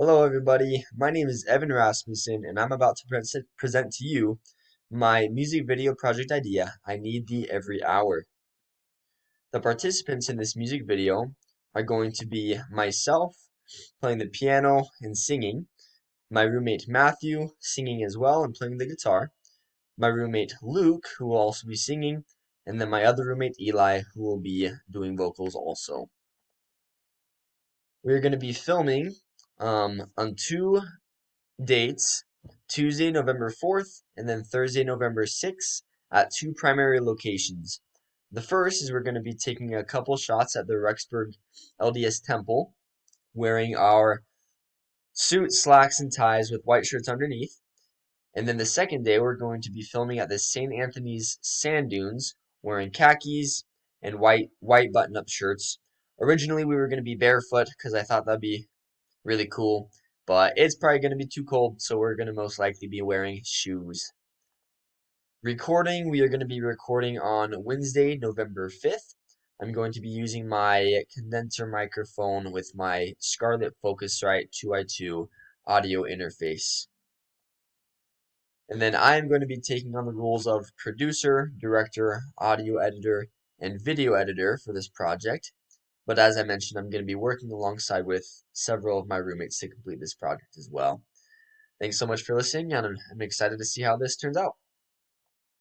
Hello, everybody. My name is Evan Rasmussen, and I'm about to present to you my music video project idea, I Need Thee Every Hour. The participants in this music video are going to be myself playing the piano and singing, my roommate Matthew singing as well and playing the guitar, my roommate Luke, who will also be singing, and then my other roommate Eli, who will be doing vocals also. We're going to be filming on two dates, Tuesday, November 4th, and then Thursday, November 6th, at two primary locations. The first is we're going to be taking a couple shots at the Rexburg LDS Temple, wearing our suits, slacks, and ties with white shirts underneath. And then the second day, we're going to be filming at the St. Anthony's Sand Dunes, wearing khakis and white button-up shirts. Originally, we were going to be barefoot because I thought that'd be really cool, but it's probably going to be too cold, so we're going to most likely be wearing shoes. Recording, we are going to be recording on Wednesday, November 5th. I'm going to be using my condenser microphone with my Scarlett Focusrite 2i2 audio interface. And then I am going to be taking on the roles of producer, director, audio editor, and video editor for this project. But as I mentioned, I'm going to be working alongside with several of my roommates to complete this project as well. Thanks so much for listening, and I'm excited to see how this turns out.